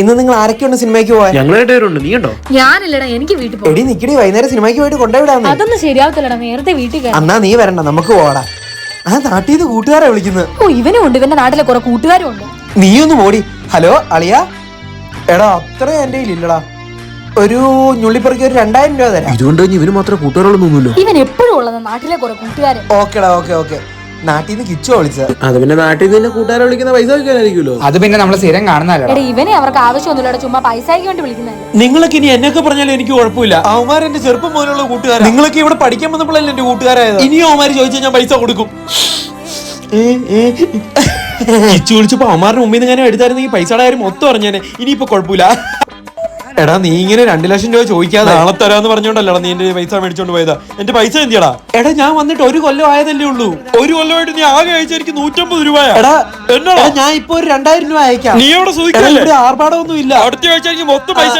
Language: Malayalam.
ഇന്ന് നിങ്ങൾ ആരൊക്കെയുണ്ട് സിനിമയ്ക്ക് പോവാൻ? ഞങ്ങളായിട്ടുണ്ട്. നീ ഉണ്ടോ? ഞാനില്ലടാ, എനിക്ക് വീട്ടിൽ പോകാം. എടി നിക്കടി, വൈകുന്നേരം സിനിമയ്ക്ക് പോയിട്ട് കൊണ്ടുപോയിടാന്ന്. അതൊന്നും ശരിയാവത്തില്ലടാ, നേരത്തെ വീട്ടിൽ കയറാം. എന്നാ നീ വരണ്ട, നമുക്ക് പോടാ. ആ നാട്ടിൽ നിന്ന് കൂട്ടുകാരെ വിളിക്കുന്നത്. ഓ, ഇവനും ഉണ്ട്, ഇവന്റെ നാട്ടിലെ കുറെ കൂട്ടുകാരും ഉണ്ട്. നീ ഒന്ന് ഓടി. ഹലോ അളിയ, എടാ അത്ര എന്റെ ഇല്ലടാ, ഒരു ഞുള്ളിപ്പറക്കി ഒരു 2000 രൂപ തരാം. ഇതുകൊണ്ട് ഇവന് മാത്രം കൂട്ടുകാരുള്ളൊന്നുമില്ലോ. ഇവൻ എപ്പോഴും ഉള്ളത് നാട്ടിലെ കുറെ കൂട്ടുകാര്. ഓക്കേടാ, ഓക്കെ. നാട്ടിൽ നിന്ന് കിച്ചു വിളിച്ചത്. അത് പിന്നെ നാട്ടിൽ നിന്ന് കൂട്ടുകാരെ വിളിക്കുന്ന പൈസ വയ്ക്കാനായിരിക്കുമല്ലോ. അത് പിന്നെ നമ്മള് സ്ഥിരം കാണുന്നല്ലോ. എടാ, ഇവനെ അവർക്ക് ആവശ്യമൊന്നുമില്ല, ചുമ്മാ പൈസയ്ക്ക് വേണ്ടി വിളിക്കുന്നതല്ലേ. നിങ്ങളൊക്കെ ഇനി എന്നൊക്കെ പറഞ്ഞാലും എനിക്ക് കുഴപ്പമില്ല. അവന്മാർ എന്റെ ചെറുപ്പം മുതലുള്ള കൂട്ടുകാരാണ്. നിങ്ങളൊക്കെ ഇവിടെ പഠിക്കാൻ വന്നപ്പോഴല്ലേ എന്റെ കൂട്ടുകാരായത്. ഇനിയും അവന്മാര് ചോദിച്ചാൽ ഞാൻ പൈസ കൊടുക്കും. കിച്ചു വിളിച്ചപ്പോ അവന്മാരുടെ മുമ്പിൽ നിന്ന് ഞാൻ എടുത്തായിരുന്നെങ്കിൽ പൈസയുടെ കാര്യം മൊത്തം പറഞ്ഞേനെ. ഇനിയിപ്പോ കുഴപ്പമില്ല. എടാ നീ ഇങ്ങനെ 2 ലക്ഷം രൂപ ചോദിക്കാതെ നാളെ തരാന്ന് പറഞ്ഞോണ്ടല്ലോ നീ എന്റെ പൈസ മേടിച്ചോണ്ട് പോയതാ. എന്റെ പൈസ എന്തിയടാ? എടാ ഞാൻ വന്നിട്ട് 1 കൊല്ലം ആയതല്ലേ ഉള്ളൂ. 1 കൊല്ലമായിട്ട് നീ ആകെ അയച്ച എനിക്ക് 150 രൂപ. എടാ എന്നോടാ, ഞാൻ ഇപ്പൊ ഒരു 2000 രൂപ അയക്കാം. നീ അവിടെ സൂചിക്കല്ലേ? ആർഭാടമൊന്നും ഇല്ല. അടുത്ത ആഴ്ച എനിക്ക് മൊത്തം പൈസ